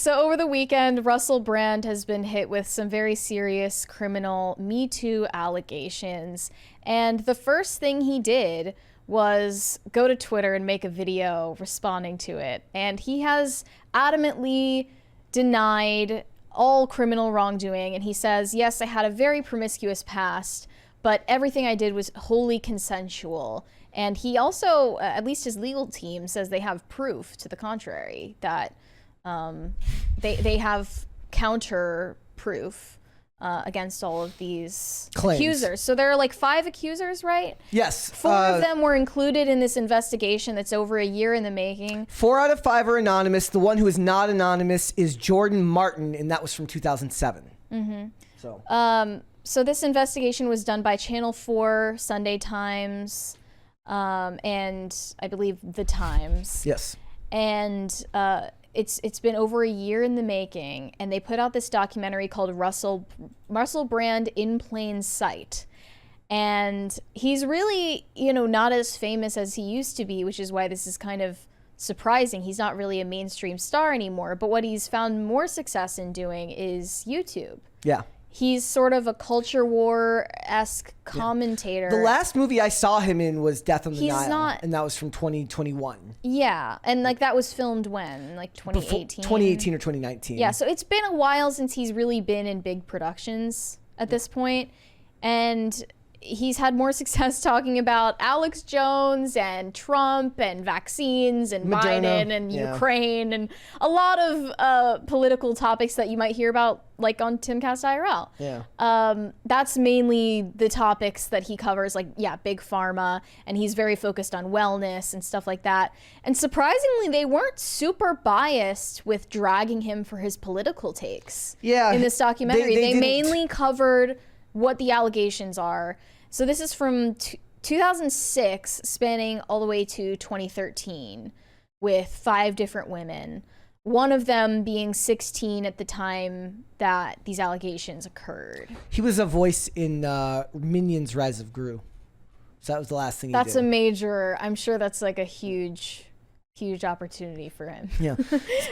So over the weekend, Russell Brand has been hit with some very serious criminal Me Too allegations. And the first thing he did was go to Twitter and make a video responding to it. And he has adamantly denied all criminal wrongdoing. And he says, yes, I had a very promiscuous past, but everything I did was wholly consensual. And he also, at least his legal team, says they have proof to the contrary, that they have counter proof against all of these claims. Accusers. So there are like 5 accusers, right? Yes. 4 of them were included in this investigation that's over a year in the making. 4 out of 5 are anonymous. The one who is not anonymous is Jordan Martin, and that was from 2007. Mm-hmm. So this investigation was done by Channel 4, Sunday Times, and I believe The Times. Yes. And it's been over a year in the making, and they put out this documentary called Russell Brand in Plain Sight. And he's really, not as famous as he used to be, which is why this is kind of surprising. He's not really a mainstream star anymore, but what he's found more success in doing is YouTube. Yeah. He's sort of a culture war-esque commentator. The last movie I saw him in was Death on the He's Nile, not- and that was from 2021. Yeah, and like that was filmed when? Like 2018? 2018 or 2019. Yeah, so it's been a while since he's really been in big productions at this point, and he's had more success talking about Alex Jones and Trump and vaccines and Moderna, Biden and Ukraine and a lot of political topics that you might hear about like on Timcast IRL. Yeah. That's mainly the topics that he covers, like, big pharma, and he's very focused on wellness and stuff like that. And surprisingly, they weren't super biased with dragging him for his political takes in this documentary. They mainly covered what the allegations are. So this is from 2006, spanning all the way to 2013, with 5 different women. One of them being 16 at the time that these allegations occurred. He was a voice in Minions: Rise of Gru. So that was the last thing he did. That's a major, I'm sure that's like a huge opportunity for him. Yeah.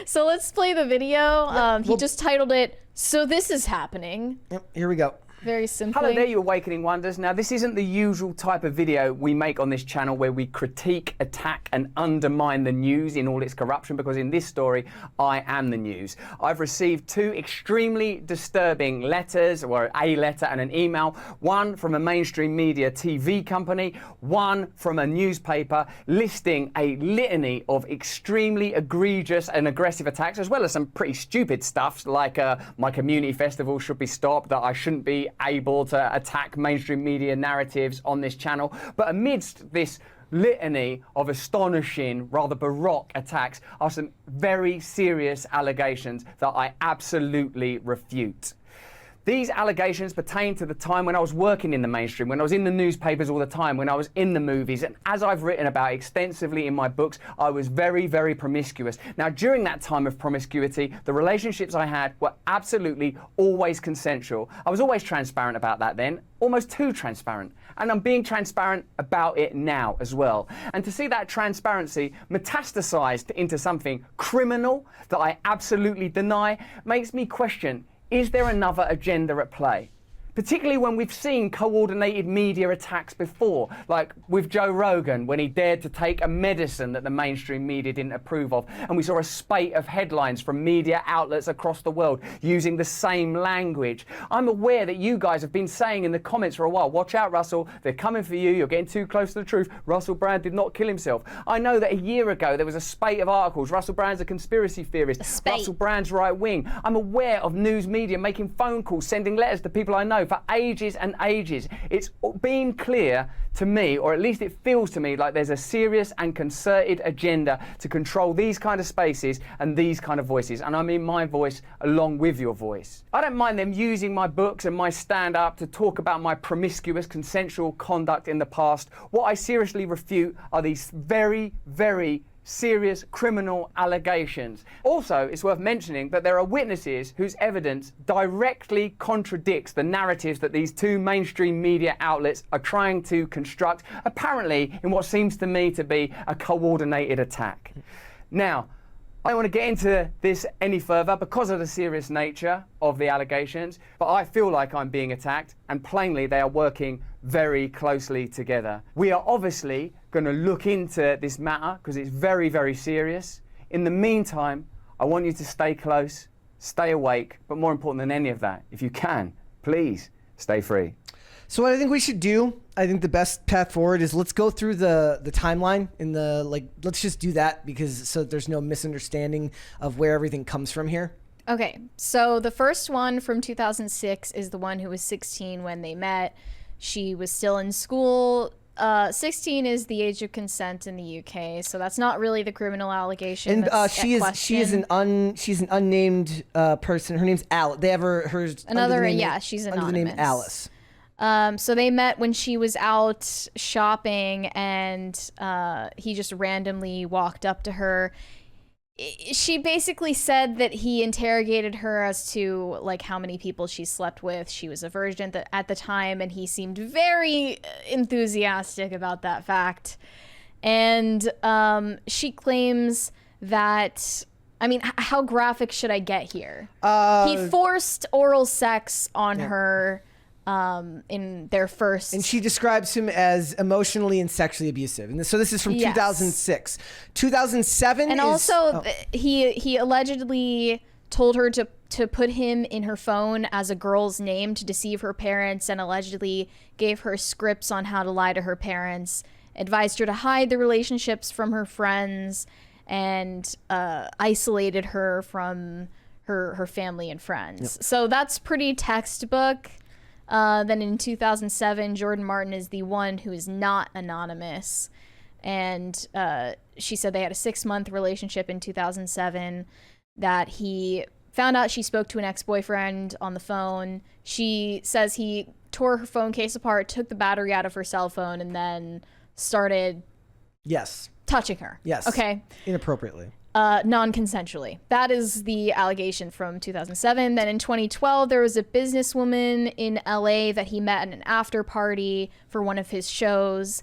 So let's play the video. He just titled it, "So This Is Happening." Yep, here we go. Very simply. Hello there, you Awakening Wonders. Now, this isn't the usual type of video we make on this channel where we critique, attack, and undermine the news in all its corruption, because in this story, I am the news. I've received 2 extremely disturbing letters, or a letter and an email, one from a mainstream media TV company, one from a newspaper, listing a litany of extremely egregious and aggressive attacks, as well as some pretty stupid stuff, like my community festival should be stopped, that I shouldn't be able to attack mainstream media narratives on this channel. But amidst this litany of astonishing, rather baroque attacks are some very serious allegations that I absolutely refute. These allegations pertain to the time when I was working in the mainstream, when I was in the newspapers all the time, when I was in the movies, and as I've written about extensively in my books, I was very, very promiscuous. Now, during that time of promiscuity, the relationships I had were absolutely always consensual. I was always transparent about that then, almost too transparent. And I'm being transparent about it now as well. And to see that transparency metastasized into something criminal that I absolutely deny makes me question, is there another agenda at play? Particularly when we've seen coordinated media attacks before, like with Joe Rogan, when he dared to take a medicine that the mainstream media didn't approve of. And we saw a spate of headlines from media outlets across the world using the same language. I'm aware that you guys have been saying in the comments for a while, watch out, Russell, they're coming for you, you're getting too close to the truth. Russell Brand did not kill himself. I know that a year ago there was a spate of articles, Russell Brand's a conspiracy theorist, Russell Brand's right wing. I'm aware of news media making phone calls, sending letters to people I know for ages and ages. It's been clear to me, or at least it feels to me, like there's a serious and concerted agenda to control these kind of spaces and these kind of voices. And I mean my voice along with your voice. I don't mind them using my books and my stand-up to talk about my promiscuous consensual conduct in the past. What I seriously refute are these very, very serious criminal allegations. Also, it's worth mentioning that there are witnesses whose evidence directly contradicts the narratives that these 2 mainstream media outlets are trying to construct, apparently in what seems to me to be a coordinated attack. Now, I don't want to get into this any further because of the serious nature of the allegations, but I feel like I'm being attacked, and plainly they are working very closely together. We are obviously going to look into this matter because it's very, very serious. In the meantime, I want you to stay close, stay awake, but more important than any of that, if you can, please stay free. So what I think we should do, I think the best path forward is let's go through the timeline in the, let's just do that because so that there's no misunderstanding of where everything comes from here. Okay, so the first one from 2006 is the one who was 16 when they met. She was still in school. 16 is the age of consent in the UK, so that's not really the criminal allegation. And she's an unnamed person. Her name's Alice. They have she's anonymous. Under the name Alice. So they met when she was out shopping, and he just randomly walked up to her. She basically said that he interrogated her as to like how many people she slept with. She was a virgin at the time, and he seemed very enthusiastic about that fact. And she claims that, I mean, how graphic should I get here? He forced oral sex on her in their first. And she describes him as emotionally and sexually abusive. And so this is from 2006. 2007 and also he allegedly told her to put him in her phone as a girl's name to deceive her parents, and allegedly gave her scripts on how to lie to her parents, advised her to hide the relationships from her friends, and isolated her from her family and friends. Yep. So that's pretty textbook. Then in 2007, Jordan Martin is the one who is not anonymous. And she said they had a 6-month relationship in 2007, that he found out she spoke to an ex-boyfriend on the phone. She says he tore her phone case apart, took the battery out of her cell phone, and then started touching her. Yes. Okay. Inappropriately. Non-consensually. That is the allegation from 2007. Then in 2012, there was a businesswoman in LA that he met at an after party for one of his shows.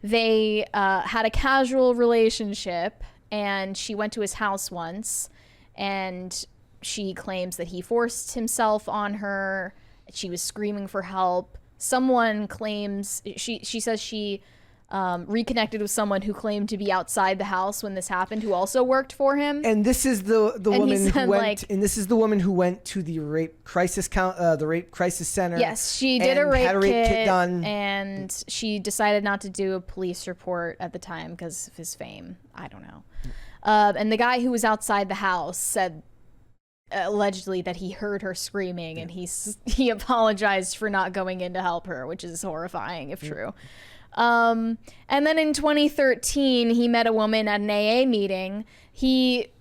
They had a casual relationship, and she went to his house once, and she claims that he forced himself on her. She was screaming for help. Someone claims, she says she reconnected with someone who claimed to be outside the house when this happened, who also worked for him. And this is the woman who went. And this is the woman who went to the rape crisis center. Yes, she did a rape kit done, and she decided not to do a police report at the time because of his fame. I don't know. And the guy who was outside the house said allegedly that he heard her screaming, and he apologized for not going in to help her, which is horrifying if true. And then in 2013, he met a woman at an AA meeting. They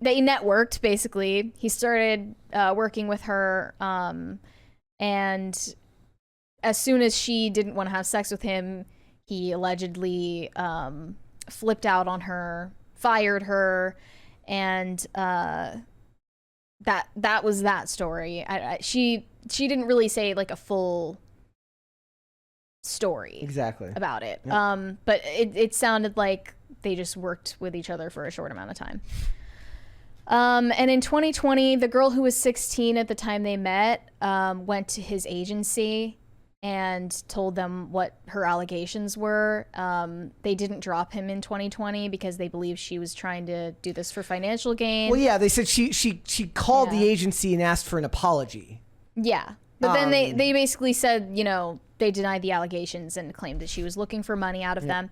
networked, basically. He started working with her, and as soon as she didn't want to have sex with him, he allegedly flipped out on her, fired her, and that was that story. She didn't really say like a full story about it. Yep. But it sounded like they just worked with each other for a short amount of time. And in 2020, the girl who was 16 at the time they met went to his agency and told them what her allegations were. They didn't drop him in 2020 because they believed she was trying to do this for financial gain. Well, yeah, they said she called the agency and asked for an apology. Yeah. But then they basically said, they denied the allegations and claimed that she was looking for money out of them.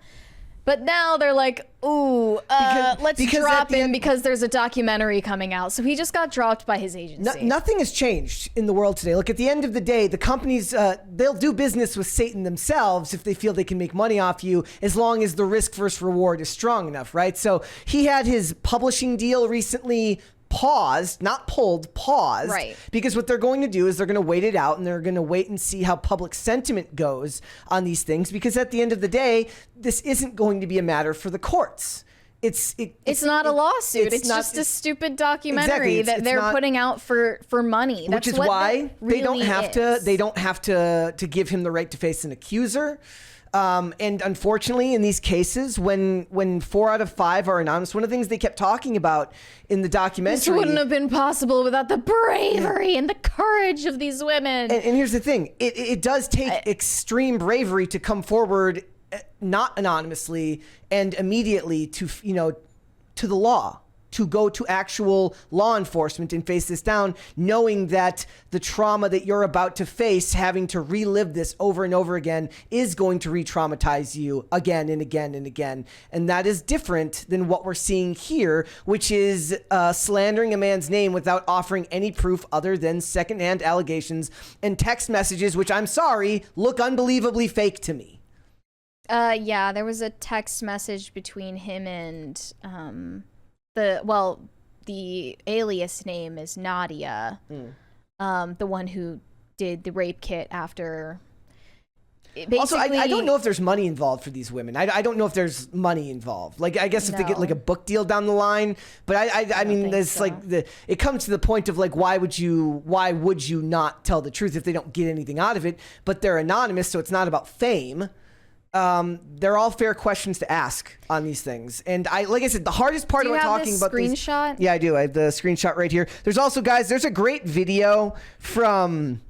But now they're like, ooh, let's drop him because there's a documentary coming out. So he just got dropped by his agency. Nothing has changed in the world today. Look, at the end of the day, the companies, they'll do business with Satan themselves if they feel they can make money off you, as long as the risk versus reward is strong enough, right? So he had his publishing deal recently paused, not pulled, paused. Right. Because what they're going to do is they're going to wait it out, and they're going to wait and see how public sentiment goes on these things. Because at the end of the day, this isn't going to be a matter for the courts. It's not a lawsuit. It's just a stupid documentary that they're putting out for money. That's which is why they don't have to give him the right to face an accuser. And unfortunately, in these cases, when 4 out of 5 are anonymous, one of the things they kept talking about in the documentary... This wouldn't have been possible without the bravery and the courage of these women. And here's the thing. It does take extreme bravery to come forward, not anonymously, and immediately to the law, to go to actual law enforcement and face this down, knowing that the trauma that you're about to face, having to relive this over and over again, is going to re-traumatize you again and again and again. And that is different than what we're seeing here, which is slandering a man's name without offering any proof other than secondhand allegations and text messages, which, I'm sorry, look unbelievably fake to me. Yeah, there was a text message between him and the alias name is Nadia, the one who did the rape kit after. Also, I don't know if there's money involved for these women. I don't know if there's money involved. Like, I guess if they get like a book deal down the line, but I mean, there's so. It comes to the point of like, why would you not tell the truth if they don't get anything out of it? But they're anonymous, so it's not about fame. They're all fair questions to ask on these things. And like I said, the hardest part about talking about these... screenshot? Yeah, I do. I have the screenshot right here. There's also, guys, there's a great video from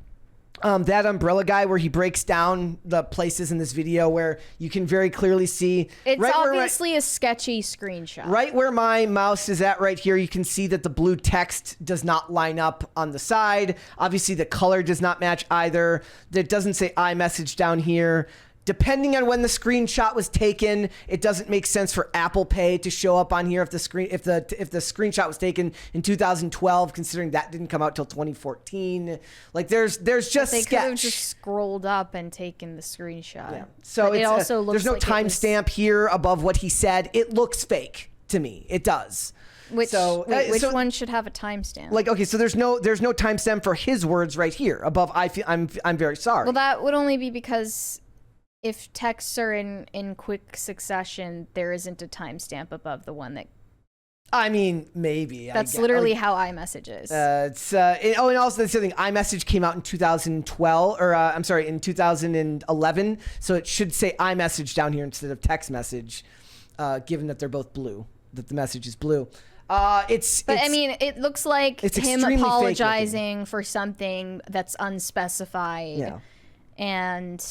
that umbrella guy where he breaks down the places in this video where you can very clearly see... It's obviously a sketchy screenshot. Right where my mouse is at right here, you can see that the blue text does not line up on the side. Obviously, the color does not match either. It doesn't say iMessage down here. Depending on when the screenshot was taken, it doesn't make sense for Apple Pay to show up on here if the screenshot was taken in 2012, considering that didn't come out till 2014. Like there's just they sketch. could have just scrolled up and taken the screenshot. Yeah. So it also looks there's no like timestamp here above what he said. It looks fake to me. It does. Which one should have a timestamp? Like, okay, so there's no timestamp for his words right here above. I'm very sorry. Well, that would only be because if texts are in quick succession, there isn't a timestamp above the one that... I mean, maybe. That's literally how iMessage is. And also the other thing, iMessage came out in 2012, or in 2011, so it should say iMessage down here instead of text message, given that they're both blue, that the message is blue. I mean, it looks like it's him apologizing for something that's unspecified. Yeah. And...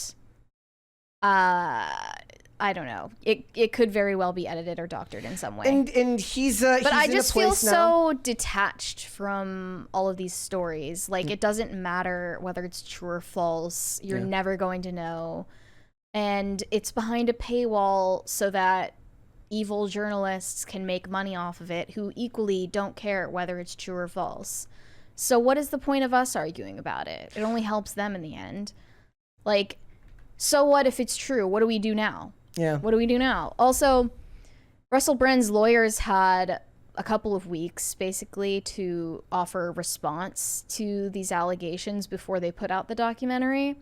I don't know. It could very well be edited or doctored in some way. And he's but I just feel now. so detached from all of these stories. Like it doesn't matter whether it's true or false. You're never going to know. And it's behind a paywall so that evil journalists can make money off of it who equally don't care whether it's true or false. So what is the point of us arguing about it? It only helps them in the end. Like, so what if it's true? What do we do now? Yeah. What do we do now? Also, Russell Brand's lawyers had a couple of weeks, basically, to offer a response to these allegations before they put out the documentary.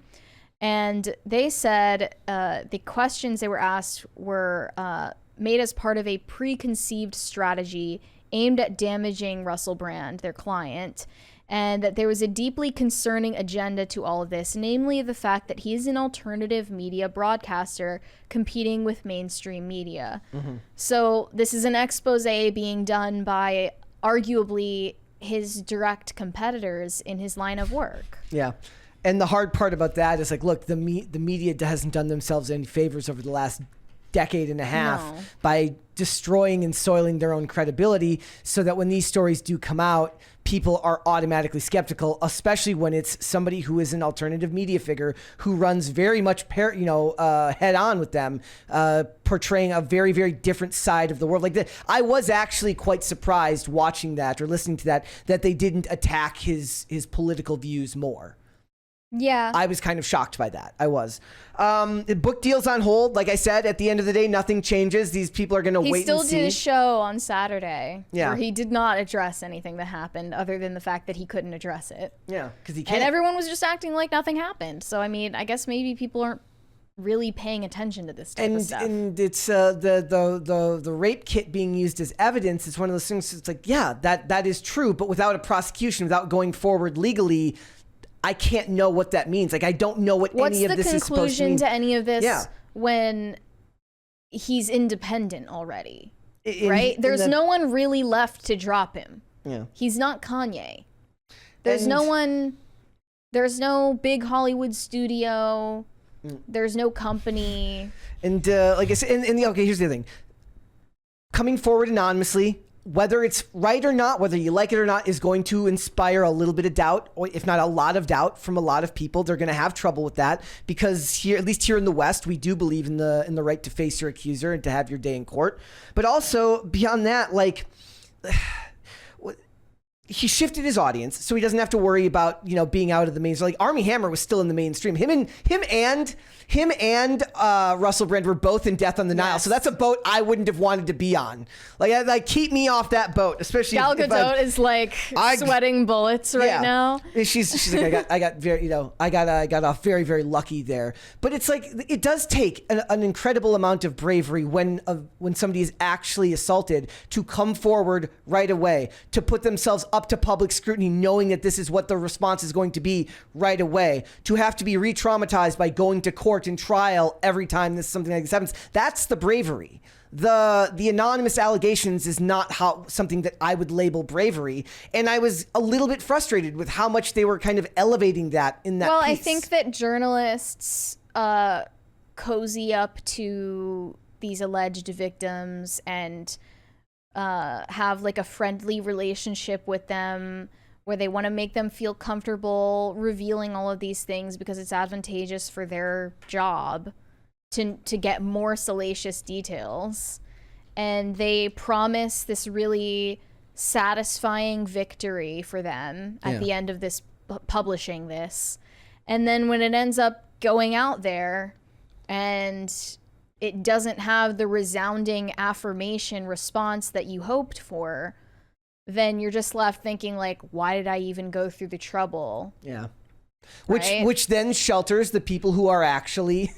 And they said the questions they were asked were made as part of a preconceived strategy aimed at damaging Russell Brand, their client, and that there was a deeply concerning agenda to all of this, namely the fact that he is an alternative media broadcaster competing with mainstream media. Mm-hmm. So this is an expose being done by arguably his direct competitors in his line of work. Yeah. And the hard part about that is like, look, the media hasn't done themselves any favors over the last decade and a half by destroying and soiling their own credibility, so that when these stories do come out, people are automatically skeptical, especially when it's somebody who is an alternative media figure who runs very much head on with them, portraying a very, very different side of the world. Like I was actually quite surprised watching that or listening to that they didn't attack his political views more. Yeah. I was kind of shocked by that. I was. The book deal's on hold. Like I said, at the end of the day, nothing changes. These people are going to wait and see. He still did a show on Saturday where he did not address anything that happened other than the fact that he couldn't address it. Yeah, because he can't. And everyone was just acting like nothing happened. So, I mean, I guess maybe people aren't really paying attention to this type of stuff. And it's the rape kit being used as evidence. It's one of those things. It's like, yeah, that is true, but without a prosecution, without going forward legally, I can't know what that means. Like, I don't know what any of this is supposed to mean. What's the conclusion to any of this Yeah. when he's independent already? Right? There's no one really left to drop him. Yeah. He's not Kanye. There's no big Hollywood studio. There's no company. And like I said, okay, here's the other thing. Coming forward anonymously, whether it's right or not, whether you like it or not, is going to inspire a little bit of doubt, or if not a lot of doubt from a lot of people. They're going to have trouble with that because here, at least here in the West, we do believe in the right to face your accuser and to have your day in court. But also beyond that, like, he shifted his audience, so he doesn't have to worry about, you know, being out of the mainstream. Like, Armie Hammer was still in the mainstream. Him and Russell Brand were both in Death on the Nile. Yes. So that's a boat I wouldn't have wanted to be on. Like keep me off that boat, especially Gal Gadot is like sweating bullets right now. She's like, I got very, you know, I got off very, very lucky there. But it's like, it does take an incredible amount of bravery when somebody is actually assaulted to come forward right away, to put themselves up to public scrutiny, knowing that this is what the response is going to be right away, to have to be re-traumatized by going to court and trial every time something like this happens. That's the bravery. The anonymous allegations is not something that I would label bravery, and I was a little bit frustrated with how much they were kind of elevating that in that piece. I think that journalists cozy up to these alleged victims and have like a friendly relationship with them, where they want to make them feel comfortable revealing all of these things because it's advantageous for their job to get more salacious details. And they promise this really satisfying victory for them at the end of this publishing this. And then when it ends up going out there and it doesn't have the resounding affirmation response that you hoped for, then you're just left thinking like, why did I even go through the trouble? Yeah. Right? Which then shelters the people who are actually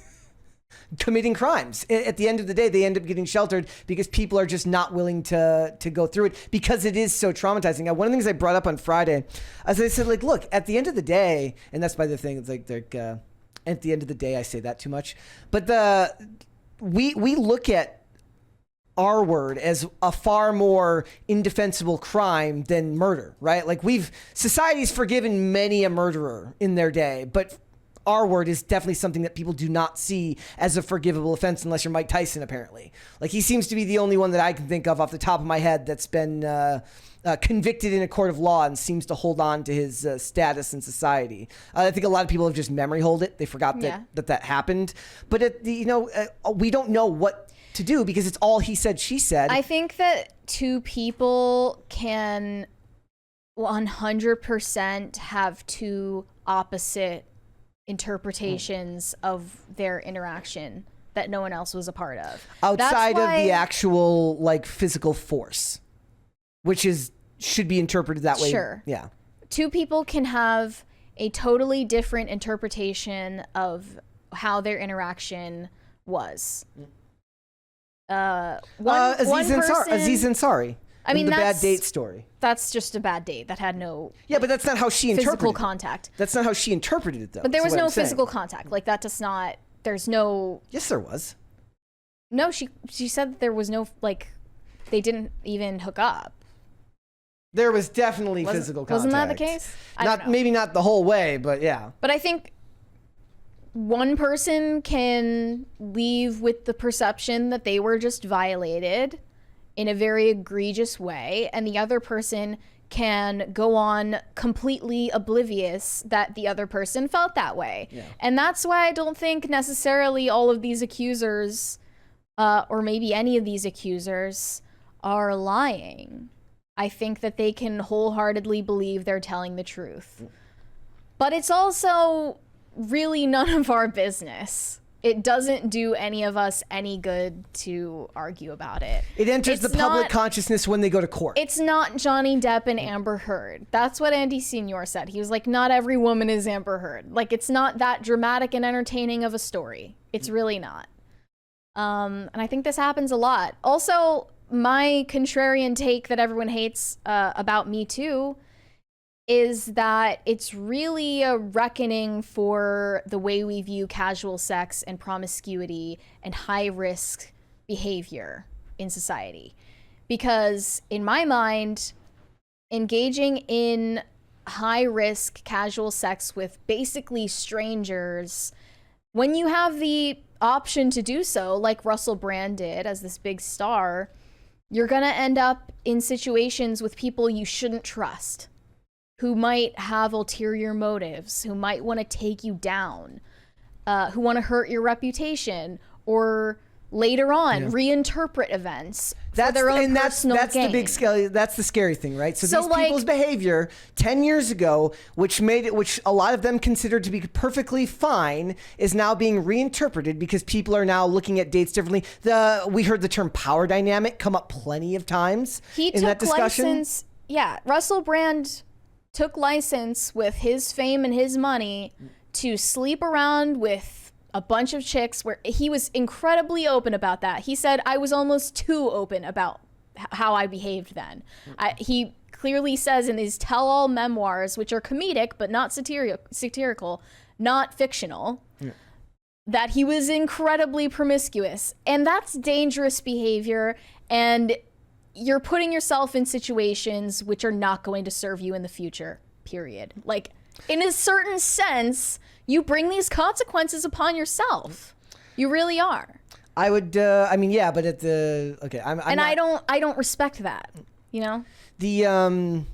committing crimes. At the end of the day, they end up getting sheltered because people are just not willing to go through it because it is so traumatizing. One of the things I brought up on Friday, as I said, like, look, at the end of the day, and that's by the thing, it's like, at the end of the day, I say that too much, but we look at R word as a far more indefensible crime than murder, right? Like, society's forgiven many a murderer in their day, but R word is definitely something that people do not see as a forgivable offense unless you're Mike Tyson, apparently. Like, he seems to be the only one that I can think of off the top of my head that's been convicted in a court of law and seems to hold on to his status in society. I think a lot of people have just memory hold it. They forgot that happened. But we don't know what to do because it's all he said, she said. I think that two people can 100% have two opposite interpretations of their interaction that no one else was a part of. Outside of the actual, like, physical force, which should be interpreted that way. Sure. Yeah. Two people can have a totally different interpretation of how their interaction was. Aziz Ansari. I mean, the bad date story. That's just a bad date that had no. Yeah, but that's not how she interpreted physical contact. That's not how she interpreted it, though. But there was no physical contact. Like, that does not. There's no. Yes, there was. No, she said that there was no, like, they didn't even hook up. There was definitely physical contact. Wasn't that the case? Maybe not the whole way, but yeah. But I think one person can leave with the perception that they were just violated in a very egregious way, and the other person can go on completely oblivious that the other person felt that way. Yeah. And that's why I don't think necessarily all of these accusers, or maybe any of these accusers, are lying. I think that they can wholeheartedly believe they're telling the truth. But it's also really none of our business. It doesn't do any of us any good to argue about it. It enters the public consciousness when they go to court. It's not Johnny Depp and Amber Heard. That's what Andy Senior said. He was like, not every woman is Amber Heard. Like, it's not that dramatic and entertaining of a story. It's really not. And I think this happens a lot. Also, my contrarian take that everyone hates about Me Too is that it's really a reckoning for the way we view casual sex and promiscuity and high risk behavior in society. Because in my mind, engaging in high risk casual sex with basically strangers, when you have the option to do so, like Russell Brand did as this big star, you're gonna end up in situations with people you shouldn't trust, who might have ulterior motives, who might want to take you down, who want to hurt your reputation, or later on reinterpret events for their own personal gain. The big scary. That's the scary thing, right? So these people's behavior 10 years ago, which a lot of them considered to be perfectly fine, is now being reinterpreted because people are now looking at dates differently. We heard the term power dynamic come up plenty of times in that discussion. Russell Brand took license with his fame and his money to sleep around with a bunch of chicks, where he was incredibly open about that. He said, I was almost too open about how I behaved then. He clearly says in his tell-all memoirs, which are comedic but not satirical, not fictional, that he was incredibly promiscuous. And that's dangerous behavior, and you're putting yourself in situations which are not going to serve you in the future, period. Like, in a certain sense, you bring these consequences upon yourself. You really are. I would, but at the, okay, I don't respect that, you know? And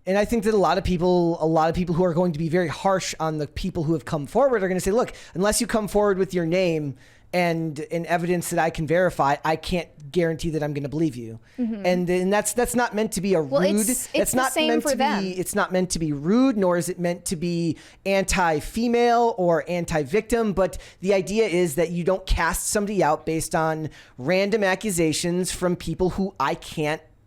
I think that a lot of people who are going to be very harsh on the people who have come forward are going to say, look, unless you come forward with your name and evidence that I can verify, I can't guarantee that I'm going to believe you. Mm-hmm. And that's not meant to be a rude. It's not meant to be. It's not meant to be rude, nor is it meant to be anti-female or anti-victim. But the idea is that you don't cast somebody out based on random accusations from people who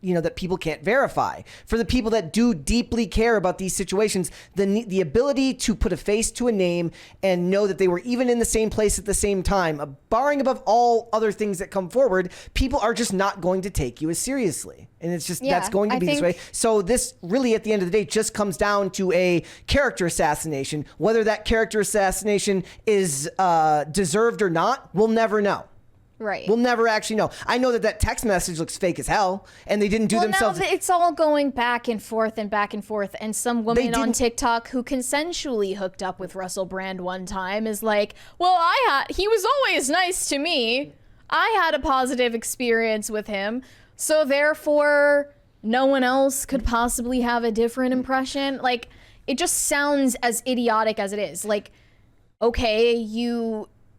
that people can't verify. For the people that do deeply care about these situations, the ability to put a face to a name and know that they were even in the same place at the same time, barring above all other things that come forward, people are just not going to take you as seriously. And it's just, that's going to be this way. So this really, at the end of the day, just comes down to a character assassination. Whether that character assassination is deserved or not, we'll never know. Right. We'll never actually know. I know that text message looks fake as hell, and they didn't do themselves. Now it's all going back and forth and back and forth, and some woman on TikTok who consensually hooked up with Russell Brand one time is like, well, he was always nice to me. I had a positive experience with him, so therefore no one else could possibly have a different impression. Like, it just sounds as idiotic as it is. Like, okay,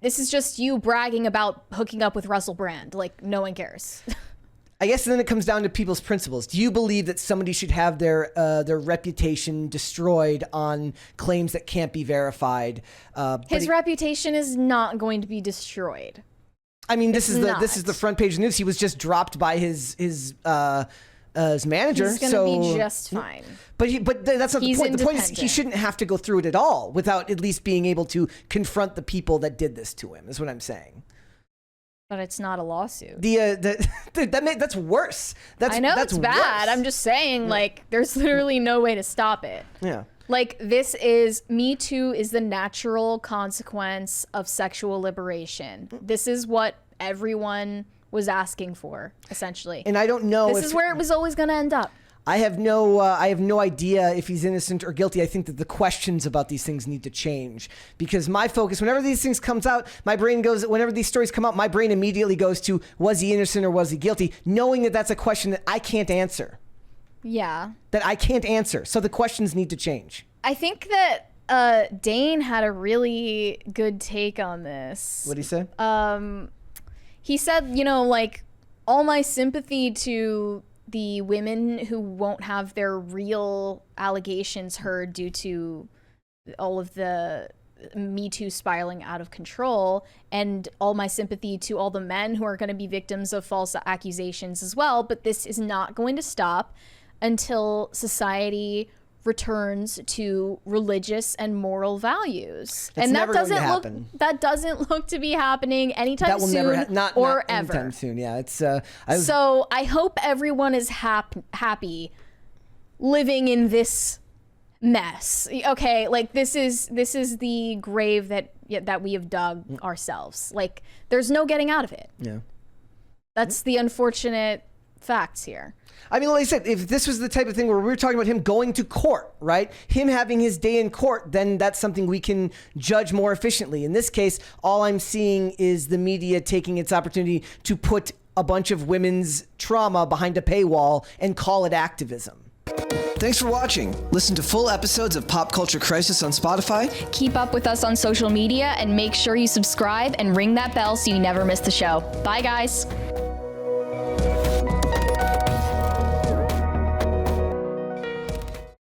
this is just you bragging about hooking up with Russell Brand. Like, no one cares. I guess then it comes down to people's principles. Do you believe that somebody should have their reputation destroyed on claims that can't be verified? His reputation is not going to be destroyed. I mean, this is the front page news. He was just dropped by his manager. He's going to be just fine. But that's not the point. The point is he shouldn't have to go through it at all without at least being able to confront the people that did this to him, is what I'm saying. But it's not a lawsuit. That's worse. I know that's bad. I'm just saying, like, there's literally no way to stop it. Yeah. Like, Me Too is the natural consequence of sexual liberation. This is what everyone was asking for, essentially. And I don't know this is where it was always going to end up. I have no idea if he's innocent or guilty. I think that the questions about these things need to change, because my focus, whenever these things comes out, whenever these stories come out, my brain immediately goes to, was he innocent or was he guilty? Knowing that that's a question that I can't answer. Yeah. That I can't answer. So the questions need to change. I think that Dane had a really good take on this. What'd he say? He said, like, all my sympathy to the women who won't have their real allegations heard due to all of the Me Too spiraling out of control, and all my sympathy to all the men who are going to be victims of false accusations as well. But this is not going to stop until society returns to religious and moral values. That's and that doesn't look to be happening anytime soon not ever. Anytime soon. Yeah, it's so I hope everyone is happy living in this mess. Okay, like this is the grave that we have dug ourselves. Like there's no getting out of it. Yeah. That's the unfortunate facts here. I mean, like I said, if this was the type of thing where we were talking about him going to court, right? Him having his day in court, then that's something we can judge more efficiently. In this case, all I'm seeing is the media taking its opportunity to put a bunch of women's trauma behind a paywall and call it activism. Thanks for watching. Listen to full episodes of Pop Culture Crisis on Spotify. Keep up with us on social media and make sure you subscribe and ring that bell so you never miss the show. Bye, guys.